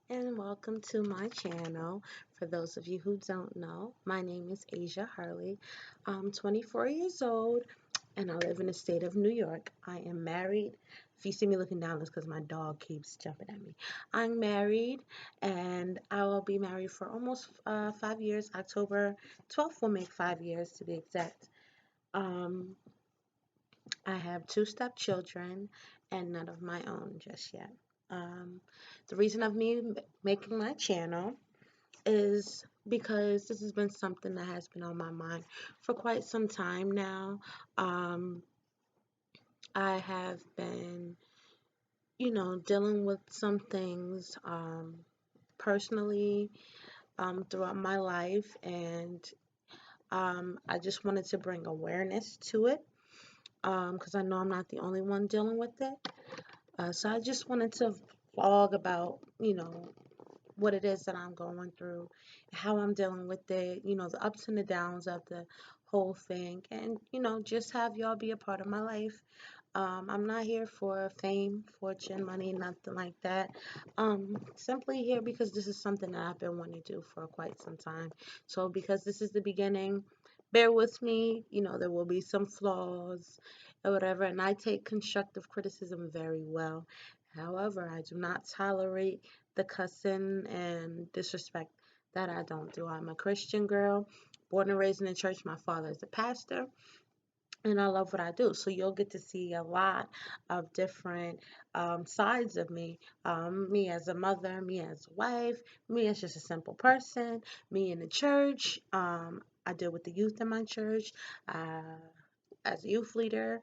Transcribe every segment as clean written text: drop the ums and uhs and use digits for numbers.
and welcome to my channel. For those of you who don't know, my name is Asia Harley. I'm 24 years old and I live in the state of New York. I am married. If you see me looking down, it's because my dog keeps jumping at me. I'm married and I will be married for almost 5 years. October 12th will make 5 years to be exact. Um, I have two stepchildren and none of my own just yet. Um, the reason of me making my channel is because this has been something that has been on my mind for quite some time now. Um, I have been, dealing with some things personally throughout my life, and I just wanted to bring awareness to it because I know I'm not the only one dealing with it. So I just wanted to vlog about, what it is that I'm going through, how I'm dealing with it, the ups and the downs of the whole thing, and, just have y'all be a part of my life. I'm not here for fame, fortune, money, nothing like that. Simply here because this is something that I've been wanting to do for quite some time. So because this is the beginning, bear with me. There will be some flaws or whatever, and I take constructive criticism very well. However, I do not tolerate the cussing and disrespect that I don't do. I'm a Christian girl, born and raised in the church. My father is a pastor and I love what I do. So you'll get to see a lot of different sides of me. Me as a mother, me as a wife, me as just a simple person, me in the church. I deal with the youth in my church as a youth leader,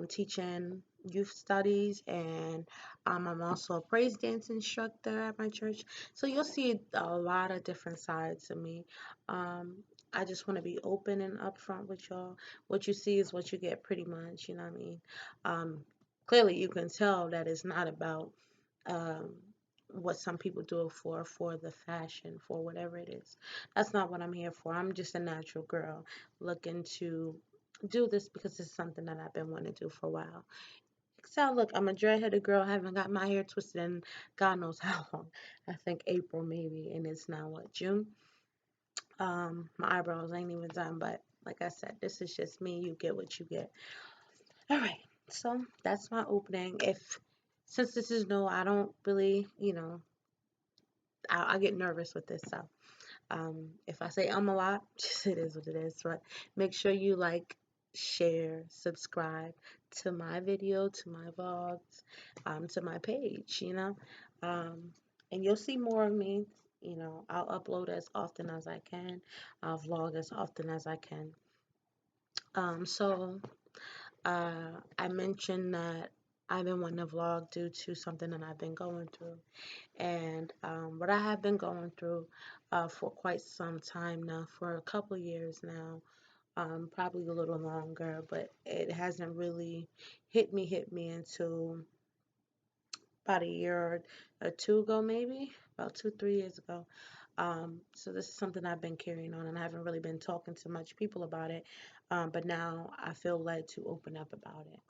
teaching youth studies, and I'm also a praise dance instructor at my church. So you'll see a lot of different sides of me. Um, I just want to be open and upfront with y'all. What you see is what you get, pretty much. You know what I mean? Um, Clearly, you can tell that it's not about um, what some people do it for the fashion, for whatever it is. That's not what I'm here for. I'm just a natural girl looking to do this because it's something that I've been wanting to do for a while. So look, I'm a dreadheaded girl. I haven't got my hair twisted in God knows how long. I think April maybe, and it's now what, June? My eyebrows ain't even done, but like I said, this is just me. You get what you get. All right. So that's my opening. If since this is new, I don't really, I get nervous with this. So if I say a lot, just it is what it is. But make sure you like, share, subscribe to my video, to my vlogs, to my page, Um, and you'll see more of me. I'll upload as often as I can. I'll vlog as often as I can. I mentioned that I've been wanting to vlog due to something that I've been going through. And what I have been going through for quite some time now, for a couple years now, probably a little longer, but it hasn't really hit me until about a year or two ago, maybe about 2, 3 years ago. So this is something I've been carrying on, and I haven't really been talking to much people about it. But now I feel led to open up about it.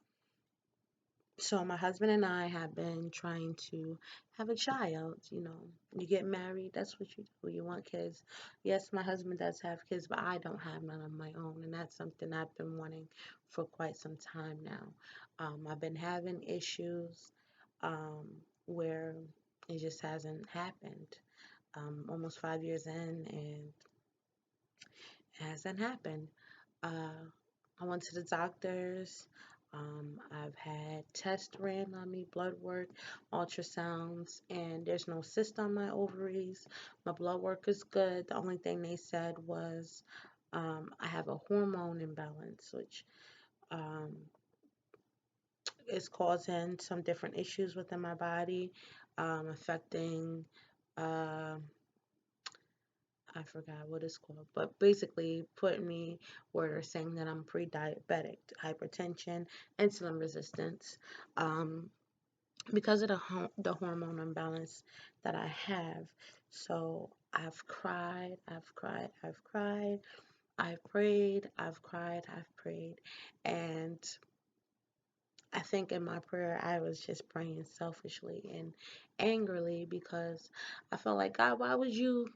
So my husband and I have been trying to have a child. You get married, that's what you do. You want kids. Yes, my husband does have kids, but I don't have none of my own, and that's something I've been wanting for quite some time now. I've been having issues um, where it just hasn't happened. Almost 5 years in, and it hasn't happened. Uh, I went to the doctors. I've had tests ran on me, blood work, ultrasounds, and there's no cyst on my ovaries. My blood work is good. The only thing they said was I have a hormone imbalance, which um, is causing some different issues within my body, affecting. Uh, I forgot what it's called, but basically putting me where they're saying that I'm pre-diabetic, hypertension, insulin resistance, um, because of the hormone imbalance that I have. So I've cried, I've cried, I've cried, I've prayed, I've cried, I've prayed, and I think in my prayer, I was just praying selfishly and angrily because I felt like, God, why would you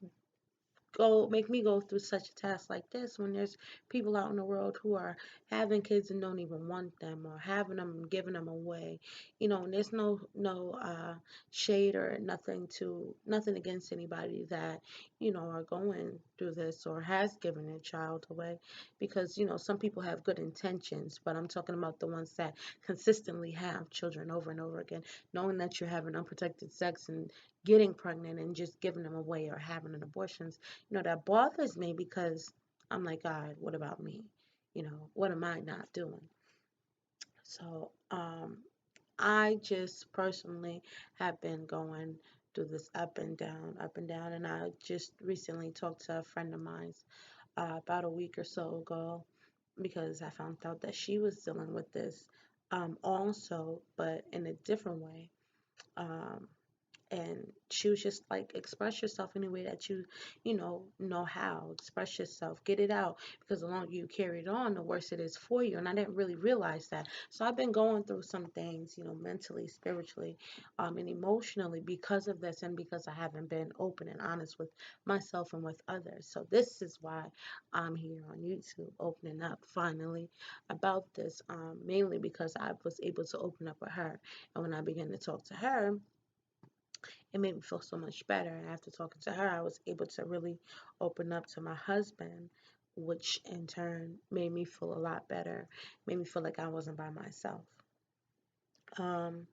make me go through such a task like this when there's people out in the world who are having kids and don't even want them, or having them and giving them away, and there's no shade or nothing against anybody that are going through this or has given a child away, because some people have good intentions, but I'm talking about the ones that consistently have children over and over again, knowing that you're having unprotected sex and getting pregnant and just giving them away or having an abortions. That bothers me because I'm like, God, what about me? What am I not doing? So, I just personally have been going through this up and down, and I just recently talked to a friend of mine about a week or so ago because I found out that she was dealing with this also, but in a different way. Um, and she was just like, express yourself any way that you know how. Express yourself, get it out, because the longer you carry it on, the worse it is for you. And I didn't really realize that. So I've been going through some things, mentally, spiritually, and emotionally, because of this, and because I haven't been open and honest with myself and with others. So this is why I'm here on YouTube opening up finally about this, mainly because I was able to open up with her. And when I began to talk to her, it made me feel so much better. And after talking to her, I was able to really open up to my husband, which in turn made me feel a lot better, made me feel like I wasn't by myself. Um,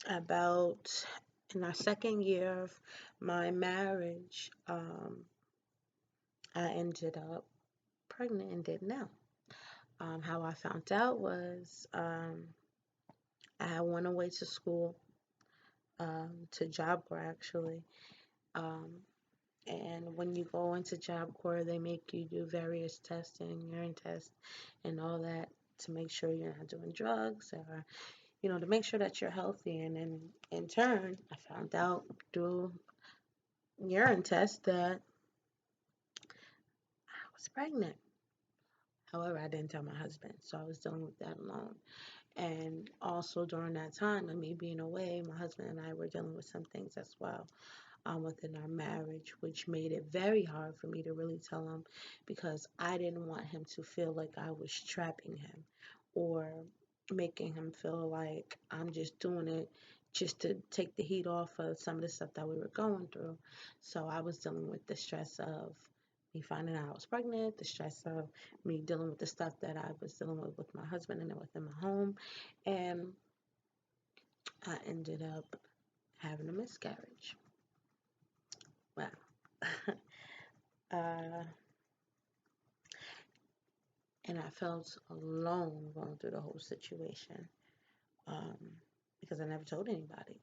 about in our second year of my marriage, I ended up pregnant and didn't know. How I found out was I went away to school, to Job Corps actually. Um, And when you go into Job Corps, they make you do various testing, urine tests, and all that to make sure you're not doing drugs, or, to make sure that you're healthy. And then in turn, I found out through urine tests that I was pregnant. However, I didn't tell my husband, so I was dealing with that alone. And also during that time of me being away, my husband and I were dealing with some things as well, within our marriage, which made it very hard for me to really tell him, because I didn't want him to feel like I was trapping him or making him feel like I'm just doing it just to take the heat off of some of the stuff that we were going through. So I was dealing with the stress of me finding out I was pregnant, the stress of me dealing with the stuff that I was dealing with my husband and then within my home. And I ended up having a miscarriage. Wow. uh, and I felt alone going through the whole situation, um, because I never told anybody.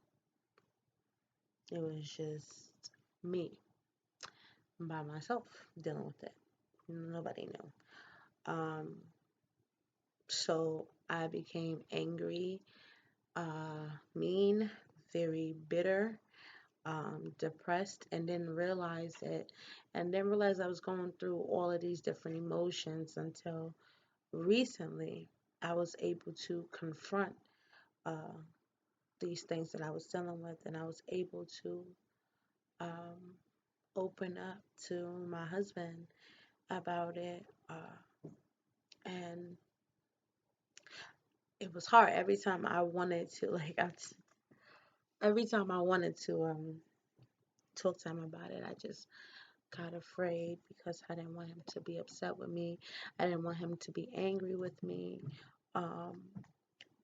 It was just me by myself dealing with it. Nobody knew. So I became angry, mean, very bitter, depressed, and didn't realize it. And didn't realize I was going through all of these different emotions until recently I was able to confront uh, these things that I was dealing with, and I was able to um, open up to my husband about it. And it was hard every time I wanted to, like, every time I wanted to talk to him about it, I just got afraid because I didn't want him to be upset with me. I didn't want him to be angry with me. Um,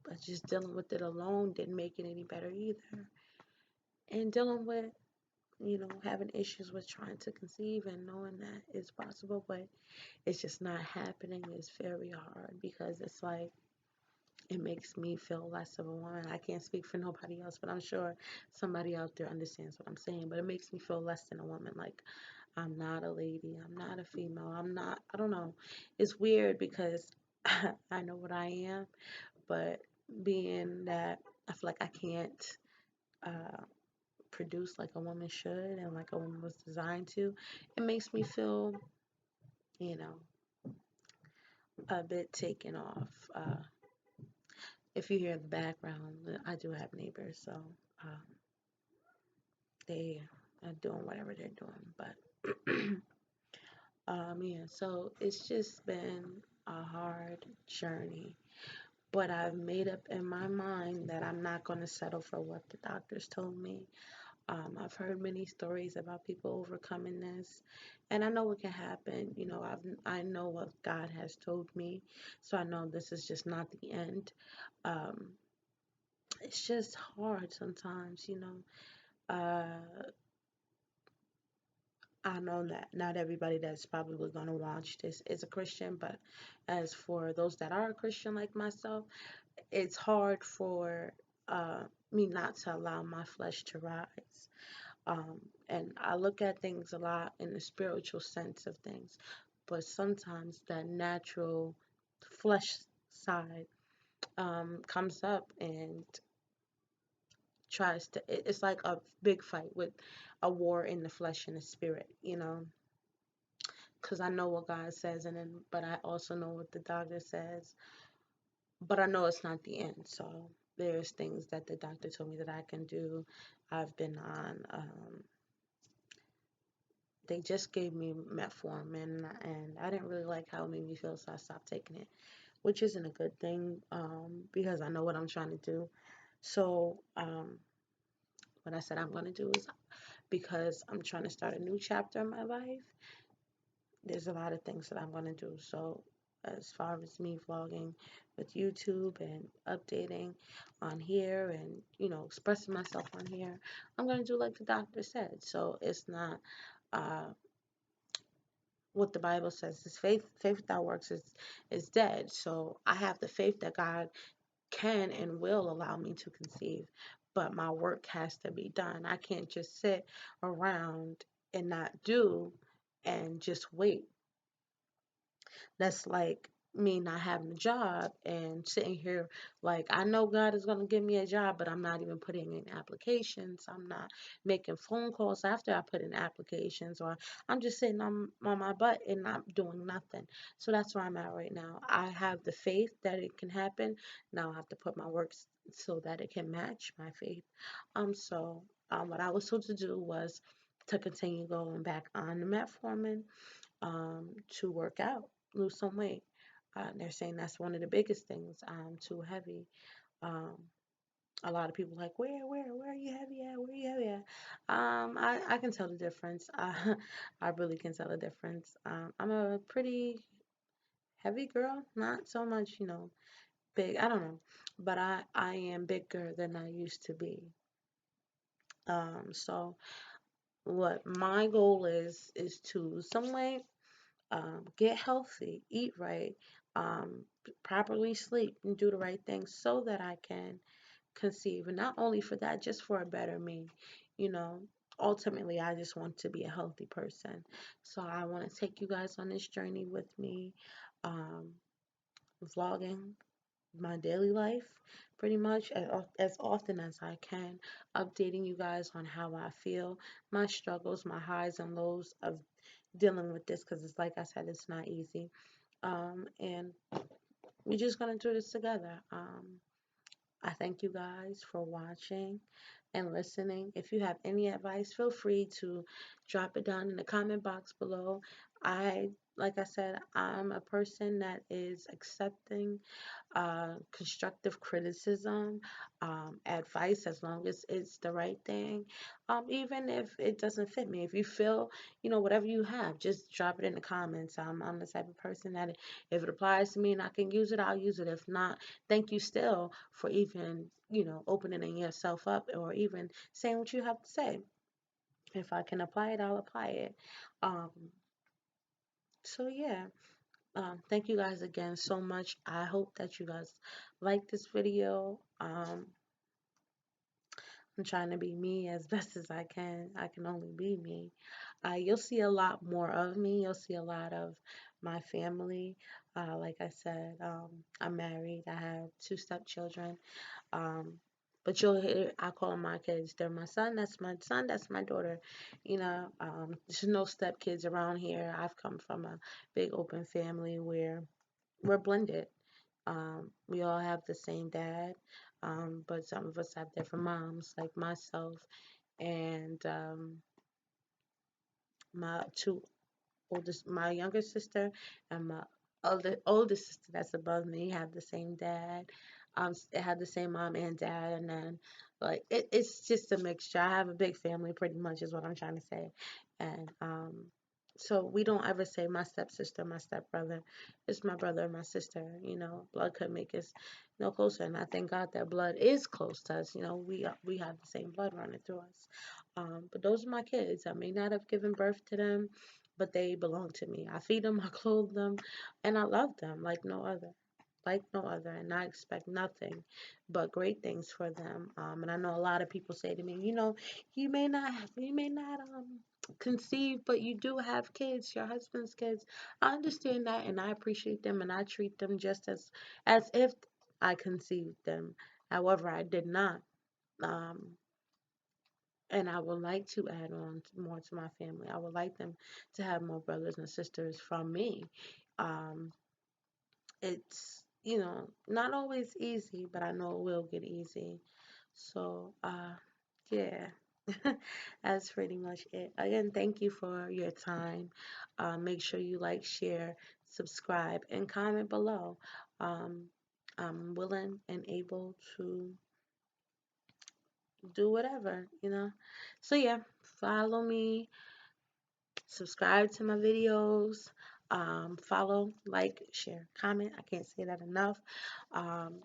but just dealing with it alone didn't make it any better either. And dealing with having issues with trying to conceive and knowing that it's possible, but it's just not happening is very hard, because it's like it makes me feel less of a woman. I can't speak for nobody else, but I'm sure somebody out there understands what I'm saying. But it makes me feel less than a woman. Like, I'm not a lady. I'm not a female. I don't know. It's weird because I know what I am, but being that I feel like I can't uh, produce like a woman should and like a woman was designed to, it makes me feel, you know, a bit taken off. if you hear the background, I do have neighbors, so um, they are doing whatever they're doing. But yeah, so it's just been a hard journey. But I've made up in my mind that I'm not going to settle for what the doctors told me. I've heard many stories about people overcoming this, and I know it can happen. I know what God has told me, so I know this is just not the end. Um, it's just hard sometimes. I know that not everybody that's probably going to watch this is a Christian, but as for those that are a Christian like myself, it's hard for me not to allow my flesh to rise. Um, and I look at things a lot in the spiritual sense of things, but sometimes that natural flesh side comes up and tries to. It's like a big fight with a war in the flesh and the spirit. Because I know what God says, but I also know what the doctor says, but I know it's not the end. So there's things that the doctor told me that I can do. I've been on. They just gave me metformin, and I didn't really like how it made me feel, so I stopped taking it, which isn't a good thing because I know what I'm trying to do. So what I said I'm going to do is because I'm trying to start a new chapter in my life. There's a lot of things that I'm going to do. So as far as me vlogging with YouTube and updating on here and expressing myself on here, I'm going to do like the doctor said. So it's not uh, what the Bible says is faith without works is dead. So I have the faith that God can and will allow me to conceive, but my work has to be done. I can't just sit around and not do and just wait. That's like me not having a job and sitting here like I know God is going to give me a job, but I'm not even putting in applications. I'm not making phone calls after I put in applications, or I'm just sitting on my butt and not doing nothing. So that's where I'm at right now. I have the faith that it can happen. Now I have to put my work so that it can match my faith. What I was told to do was to continue going back on the metformin to work out, lose some weight. They're saying that's one of the biggest things. I'm too heavy. Um, a lot of people like, where are you heavy at? Where are you heavy at? I can tell the difference. I really can tell the difference. I'm a pretty heavy girl, not so much, big. I don't know, but I am bigger than I used to be. So what my goal is to lose some weight, get healthy, eat right, properly sleep, and do the right things so that I can conceive. And not only for that, just for a better me. You know, ultimately, I just want to be a healthy person. So I want to take you guys on this journey with me, um, vlogging my daily life pretty much as often as I can, updating you guys on how I feel, my struggles, my highs and lows of dealing with this because it's like I said, it's not easy. And we're just gonna do this together. I thank you guys for watching and listening. If you have any advice, feel free to drop it down in the comment box below. Like I said, I'm a person that is accepting constructive criticism, advice, as long as it's the right thing. Even if it doesn't fit me, if you feel, whatever you have, just drop it in the comments. I'm the type of person that if it applies to me and I can use it, I'll use it. If not, thank you still for even, opening yourself up or even saying what you have to say. If I can apply it, I'll apply it. Um, so yeah. Thank you guys again so much. I hope that you guys like this video. I'm trying to be me as best as I can. I can only be me. You'll see a lot more of me. You'll see a lot of my family. Like I said, I'm married. I have two stepchildren. Um, but you'll hear, I call them my kids. They're my son, that's my daughter. There's no stepkids around here. I've come from a big open family where we're blended. We all have the same dad, but some of us have different moms, like myself and my two oldest, my younger sister and my oldest sister that's above me have the same dad. It had the same mom and dad, and then like it's just a mixture. I have a big family, pretty much, is what I'm trying to say, and so we don't ever say my stepsister, my stepbrother. It's my brother and my sister. Blood could make us closer, and I thank God that blood is close to us. We have the same blood running through us. But those are my kids. I may not have given birth to them, but they belong to me. I feed them, I clothe them, and I love them like no other. Like no other, and I expect nothing but great things for them. And I know a lot of people say to me, you may not conceive, but you do have kids, your husband's kids. I understand that, and I appreciate them, and I treat them just as if I conceived them. However, I did not. Um, and I would like to add on more to my family. I would like them to have more brothers and sisters from me. Um, it's, not always easy, but I know it will get easy. So, yeah, that's pretty much it. Again, thank you for your time. Make sure you like, share, subscribe, and comment below. Um, I'm willing and able to do whatever. So, yeah, follow me, subscribe to my videos, follow, like, share, comment. I can't say that enough. Um,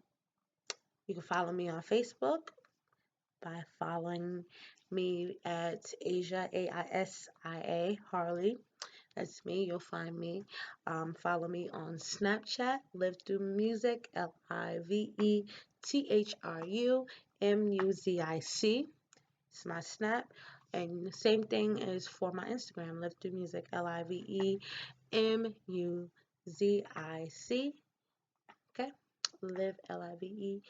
you can follow me on Facebook by following me at Asia, Aisia, Harley. That's me. You'll find me. Follow me on Snapchat, LiveThruMusic, LiveThruMuzic. It's my Snap. And the same thing is for my Instagram, LiveThruMusic, LiveMuzic. Okay? Live, LiveThruMuzic.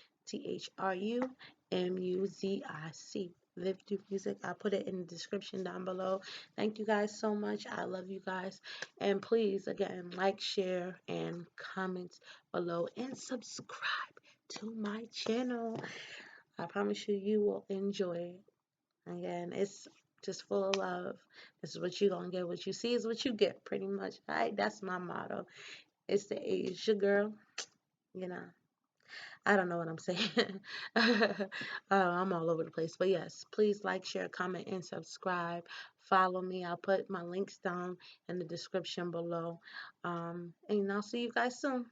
Live through music. I put it in the description down below. Thank you guys so much. I love you guys. And please, again, like, share, and comment below. And subscribe to my channel. I promise you, you will enjoy it. Again, it's just full of love. This is what you're going to get. What you see is what you get, pretty much. All right? That's my motto. It's the Asia girl. You know. I don't know what I'm saying. I'm all over the place. But yes, please like, share, comment, and subscribe. Follow me. I'll put my links down in the description below. And I'll see you guys soon.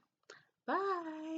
Bye.